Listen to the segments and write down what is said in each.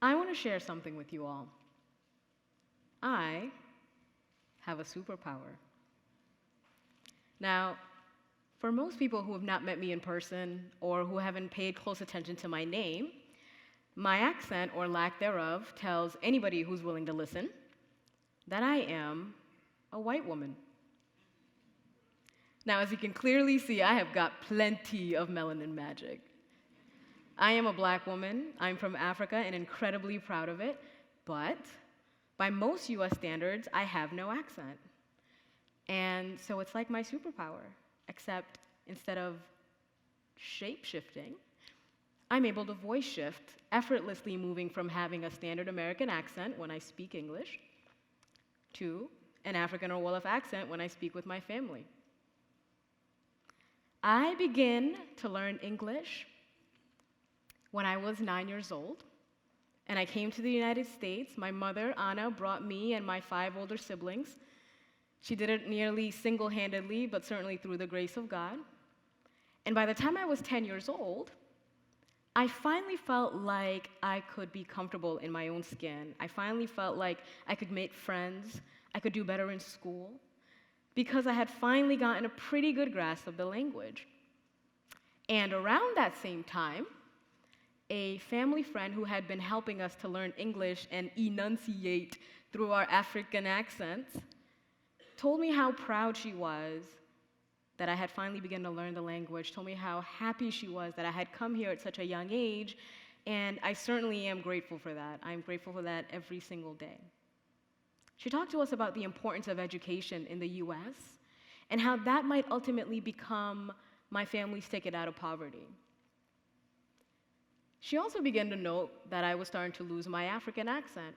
I want to share something with you all. I have a superpower. Now, for most people who have not met me in person or who haven't paid close attention to my name, my accent or lack thereof tells anybody who's willing to listen that I am a white woman. Now, as you can clearly see, I have got plenty of melanin magic. I am a black woman. I'm from Africa and incredibly proud of it, but by most US standards, I have no accent. And so it's like my superpower, except instead of shape-shifting, I'm able to voice shift, effortlessly moving from having a standard American accent when I speak English to an African or Wolof accent when I speak with my family. I began to learn English when I was 9 years old, and I came to the United States. My mother, Anna, brought me and my 5 older siblings. She did it nearly single-handedly, but certainly through the grace of God. And by the time I was 10 years old, I finally felt like I could be comfortable in my own skin. I finally felt like I could make friends, I could do better in school, because I had finally gotten a pretty good grasp of the language. And around that same time, a family friend who had been helping us to learn English and enunciate through our African accents told me how proud she was that I had finally begun to learn the language, told me how happy she was that I had come here at such a young age, and I certainly am grateful for that. I'm grateful for that every single day. She talked to us about the importance of education in the US and how that might ultimately become my family's ticket out of poverty. She also began to note that I was starting to lose my African accent.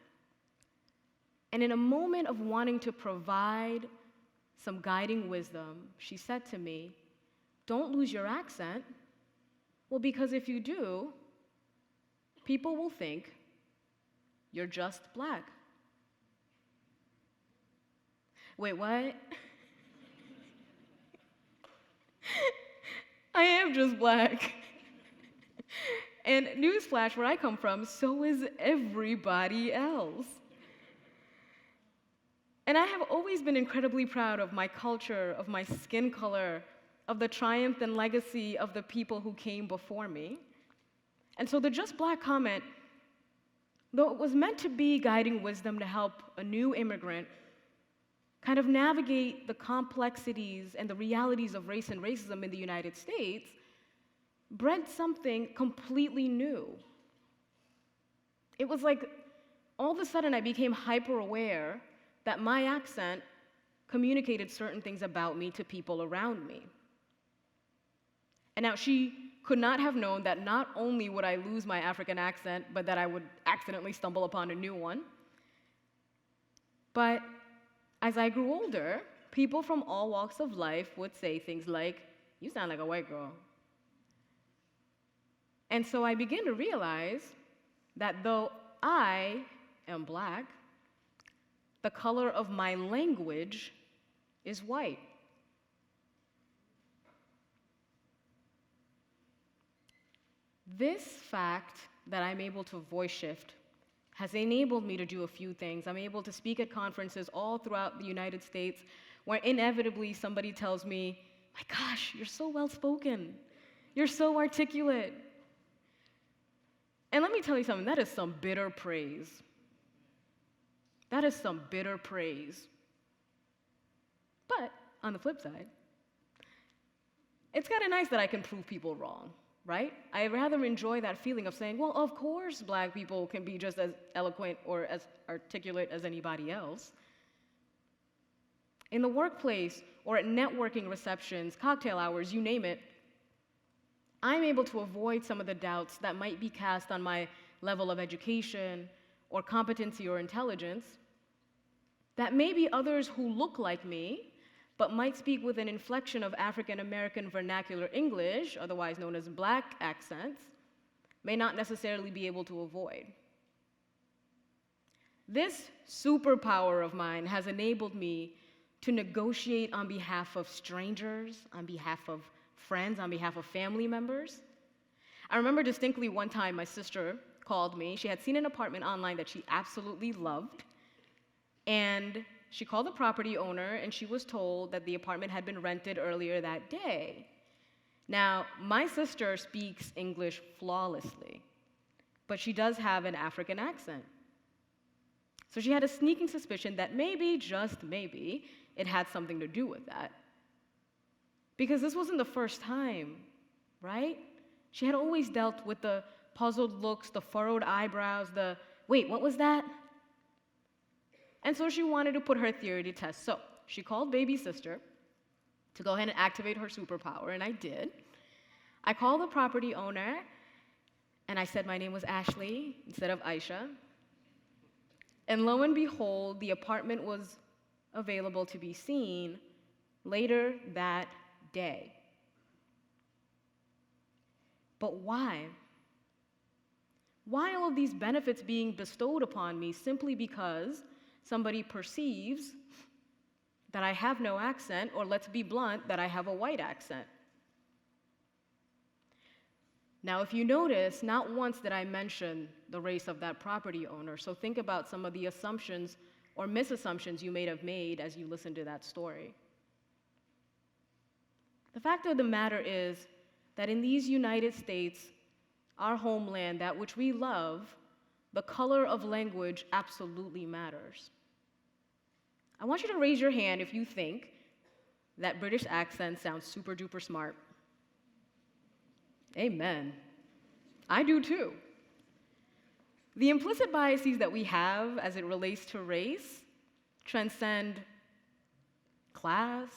And in a moment of wanting to provide some guiding wisdom, she said to me, "Don't lose your accent. Well, because if you do, people will think you're just black." Wait, what? I am just black. And newsflash, where I come from, so is everybody else. And I have always been incredibly proud of my culture, of my skin color, of the triumph and legacy of the people who came before me. And so the just black comment, though it was meant to be guiding wisdom to help a new immigrant kind of navigate the complexities and the realities of race and racism in the United States, bred something completely new. It was like all of a sudden I became hyper-aware that my accent communicated certain things about me to people around me. And now she could not have known that not only would I lose my African accent, but that I would accidentally stumble upon a new one. But as I grew older, people from all walks of life would say things like, "You sound like a white girl." And so I began to realize that though I am black, the color of my language is white. This fact that I'm able to voice shift has enabled me to do a few things. I'm able to speak at conferences all throughout the United States where inevitably somebody tells me, "My gosh, you're so well-spoken. You're so articulate." And let me tell you something, that is some bitter praise. That is some bitter praise. But on the flip side, it's kind of nice that I can prove people wrong, right? I rather enjoy that feeling of saying, well, of course black people can be just as eloquent or as articulate as anybody else. In the workplace or at networking receptions, cocktail hours, you name it, I'm able to avoid some of the doubts that might be cast on my level of education or competency or intelligence that maybe others who look like me but might speak with an inflection of African American vernacular English, otherwise known as black accents, may not necessarily be able to avoid. This superpower of mine has enabled me to negotiate on behalf of strangers, on behalf of friends, on behalf of family members. I remember distinctly one time my sister called me. She had seen an apartment online that she absolutely loved, and she called the property owner, and she was told that the apartment had been rented earlier that day. Now, my sister speaks English flawlessly, but she does have an African accent. So she had a sneaking suspicion that maybe, just maybe, it had something to do with that. Because this wasn't the first time, right? She had always dealt with the puzzled looks, the furrowed eyebrows, the, wait, what was that? And so she wanted to put her theory to test. So she called baby sister to go ahead and activate her superpower, and I did. I called the property owner, and I said my name was Ashley instead of Aïcha. And lo and behold, the apartment was available to be seen later that day. But why? Why all of these benefits being bestowed upon me simply because somebody perceives that I have no accent, or let's be blunt, that I have a white accent? Now, if you notice, not once did I mention the race of that property owner, so think about some of the assumptions or misassumptions you may have made as you listen to that story. The fact of the matter is that in these United States, our homeland, that which we love, the color of language absolutely matters. I want you to raise your hand if you think that British accent sounds super duper smart. Amen. I do too. The implicit biases that we have as it relates to race transcend class,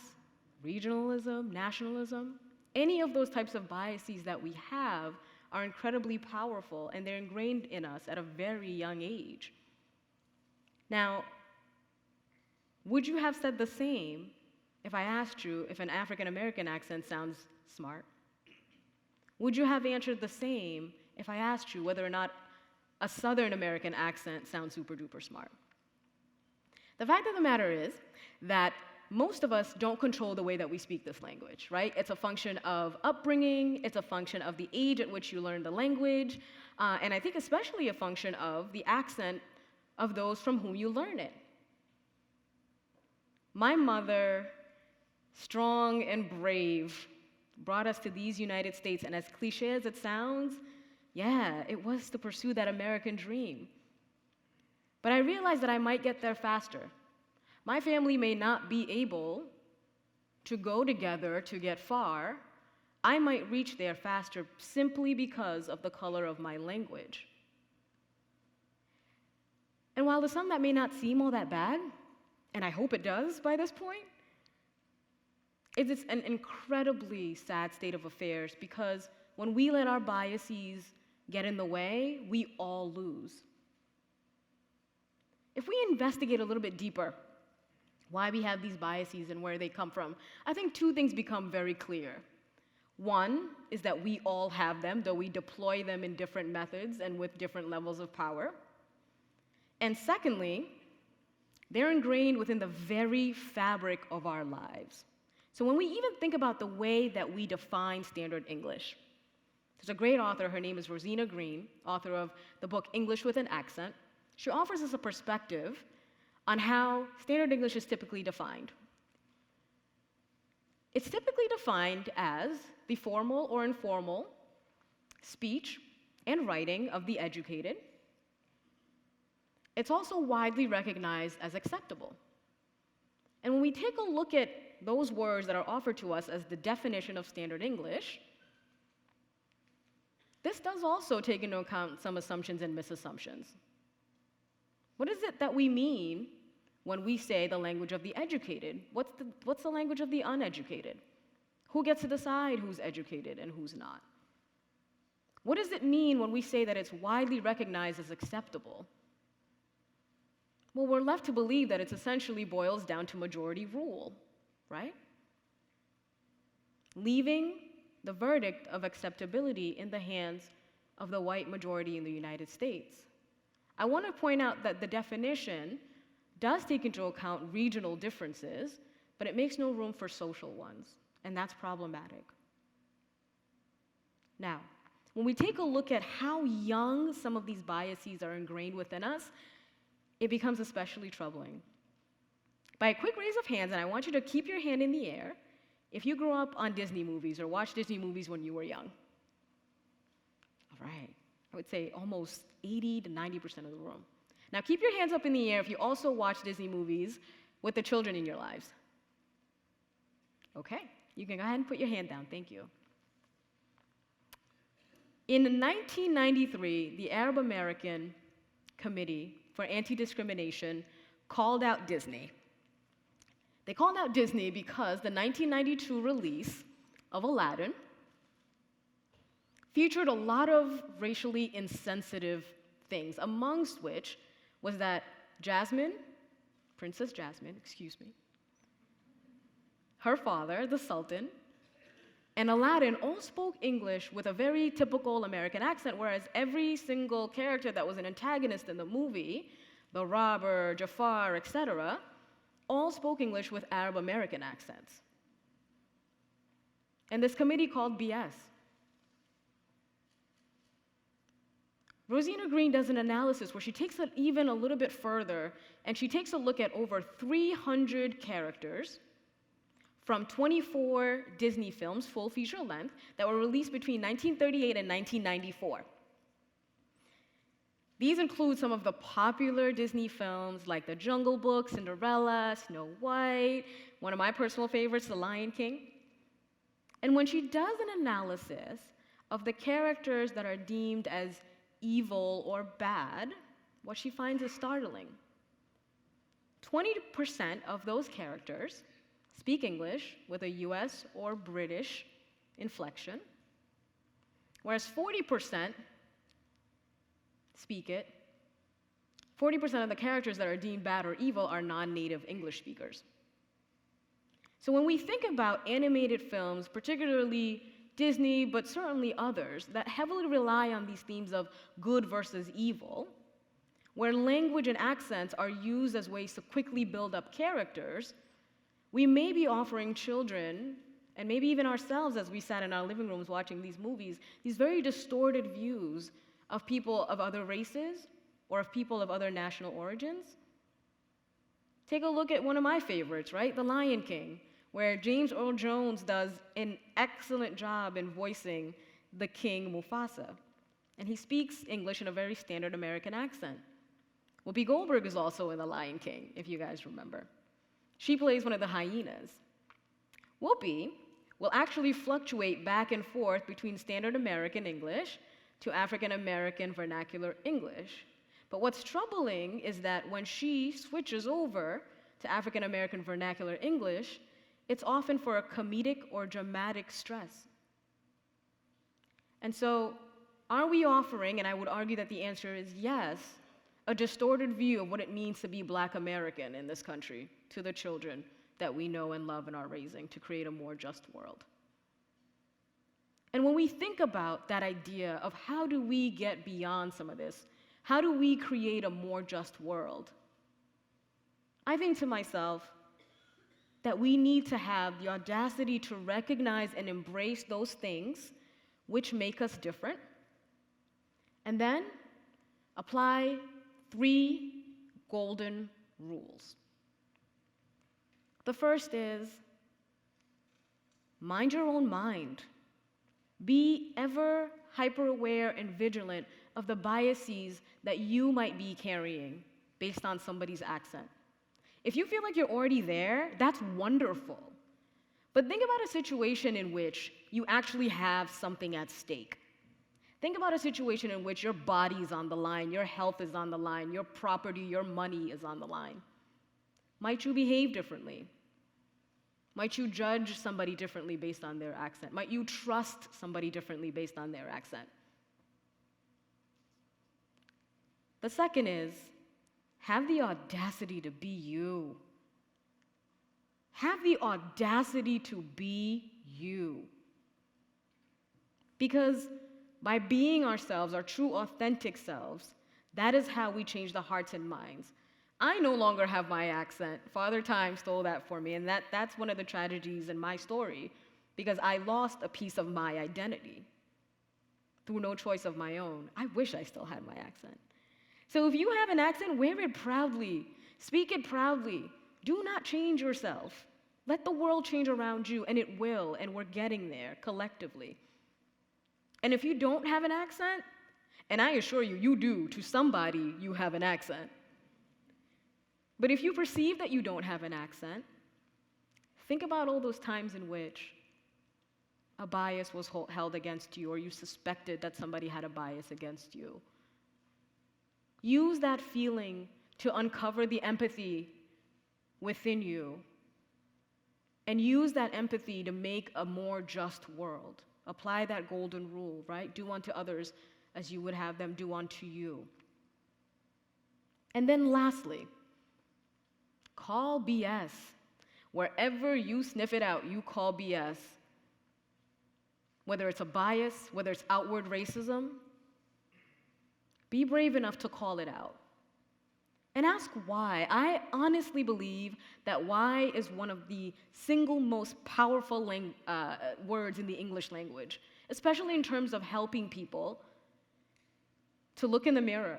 regionalism, nationalism. Any of those types of biases that we have are incredibly powerful, and they're ingrained in us at a very young age. Now, would you have said the same if I asked you if an African American accent sounds smart? Would you have answered the same if I asked you whether or not a Southern American accent sounds super duper smart? The fact of the matter is that most of us don't control the way that we speak this language, right? It's a function of upbringing, it's a function of the age at which you learn the language, and I think especially a function of the accent of those from whom you learn it. My mother, strong and brave, brought us to these United States, and as cliche as it sounds, yeah, it was to pursue that American dream. But I realized that I might get there faster. My family may not be able to go together to get far. I might reach there faster simply because of the color of my language. And while to some that may not seem all that bad, and I hope it does by this point, it's an incredibly sad state of affairs because when we let our biases get in the way, we all lose. If we investigate a little bit deeper why we have these biases and where they come from, I think two things become very clear. One is that we all have them, though we deploy them in different methods and with different levels of power. And secondly, they're ingrained within the very fabric of our lives. So when we even think about the way that we define standard English, there's a great author, her name is Rosina Green, author of the book English with an Accent. She offers us a perspective on how standard English is typically defined. It's typically defined as the formal or informal speech and writing of the educated. It's also widely recognized as acceptable. And when we take a look at those words that are offered to us as the definition of standard English, this does also take into account some assumptions and misassumptions. What is it that we mean when we say the language of the educated? What's the language of the uneducated? Who gets to decide who's educated and who's not? What does it mean when we say that it's widely recognized as acceptable? Well, we're left to believe that it essentially boils down to majority rule, right? Leaving the verdict of acceptability in the hands of the white majority in the United States. I want to point out that the definition does take into account regional differences, but it makes no room for social ones, and that's problematic. Now, when we take a look at how young some of these biases are ingrained within us, it becomes especially troubling. By a quick raise of hands, and I want you to keep your hand in the air, if you grew up on Disney movies or watched Disney movies when you were young. All right, I would say almost 80 to 90% of the room. Now keep your hands up in the air if you also watch Disney movies with the children in your lives. Okay, you can go ahead and put your hand down, thank you. In 1993, the Arab American Committee for Anti-Discrimination called out Disney. They called out Disney because the 1992 release of Aladdin featured a lot of racially insensitive things, amongst which was that Jasmine, Princess Jasmine, her father, the Sultan, and Aladdin all spoke English with a very typical American accent, whereas every single character that was an antagonist in the movie, the robber, Jafar, etc., all spoke English with Arab American accents. And this committee called BS. Rosina Green does an analysis where she takes it even a little bit further, and she takes a look at over 300 characters from 24 Disney films, full feature length, that were released between 1938 and 1994. These include some of the popular Disney films like The Jungle Book, Cinderella, Snow White, one of my personal favorites, The Lion King. And when she does an analysis of the characters that are deemed as evil or bad, what she finds is startling. 20% of those characters speak English with a US or British inflection, whereas 40% speak it. 40% of the characters that are deemed bad or evil are non-native English speakers. So when we think about animated films, particularly Disney, but certainly others, that heavily rely on these themes of good versus evil, where language and accents are used as ways to quickly build up characters, we may be offering children, and maybe even ourselves as we sat in our living rooms watching these movies, these very distorted views of people of other races or of people of other national origins. Take a look at one of my favorites, right? The Lion King, where James Earl Jones does an excellent job in voicing the king Mufasa. And he speaks English in a very standard American accent. Whoopi Goldberg is also in The Lion King, if you guys remember. She plays one of the hyenas. Whoopi will actually fluctuate back and forth between standard American English to African American vernacular English. But what's troubling is that when she switches over to African American vernacular English, it's often for a comedic or dramatic stress. And so, are we offering, and I would argue that the answer is yes, a distorted view of what it means to be Black American in this country to the children that we know and love and are raising to create a more just world? And when we think about that idea of how do we get beyond some of this, how do we create a more just world, I think to myself that we need to have the audacity to recognize and embrace those things which make us different, and then apply 3 golden rules. The first is, mind your own mind. Be ever hyper-aware and vigilant of the biases that you might be carrying based on somebody's accent. If you feel like you're already there, that's wonderful. But think about a situation in which you actually have something at stake. Think about a situation in which your body's on the line, your health is on the line, your property, your money is on the line. Might you behave differently? Might you judge somebody differently based on their accent? Might you trust somebody differently based on their accent? The second is, have the audacity to be you. Have the audacity to be you. Because by being ourselves, our true authentic selves, that is how we change the hearts and minds. I no longer have my accent. Father Time stole that for me, and that's one of the tragedies in my story, because I lost a piece of my identity. through no choice of my own. I wish I still had my accent. So if you have an accent, wear it proudly. Speak it proudly. Do not change yourself. Let the world change around you, and it will, and we're getting there collectively. And if you don't have an accent, and I assure you, you do, to somebody, you have an accent. But if you perceive that you don't have an accent, think about all those times in which a bias was held against you, or you suspected that somebody had a bias against you. Use that feeling to uncover the empathy within you, and use that empathy to make a more just world. Apply that golden rule, right? Do unto others as you would have them do unto you. And then lastly, call BS. Wherever you sniff it out, you call BS. Whether it's a bias, whether it's outward racism, be brave enough to call it out. And ask why. I honestly believe that why is one of the single most powerful words in the English language, especially in terms of helping people to look in the mirror.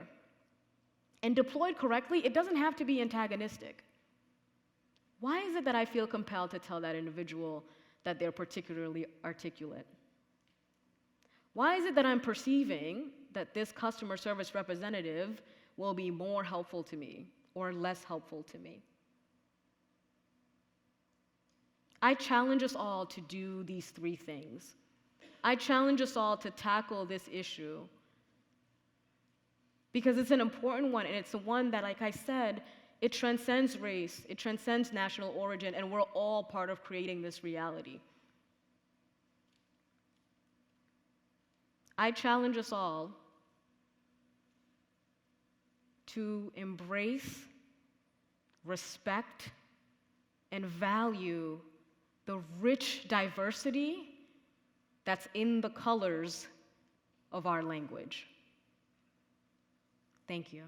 And deployed correctly, it doesn't have to be antagonistic. Why is it that I feel compelled to tell that individual that they're particularly articulate? Why is it that I'm perceiving that this customer service representative will be more helpful to me or less helpful to me? I challenge us all to do these three things. I challenge us all to tackle this issue because it's an important one, and it's the one that, like I said, it transcends race, it transcends national origin, and we're all part of creating this reality. I challenge us all to embrace, respect, and value the rich diversity that's in the colors of our language. Thank you.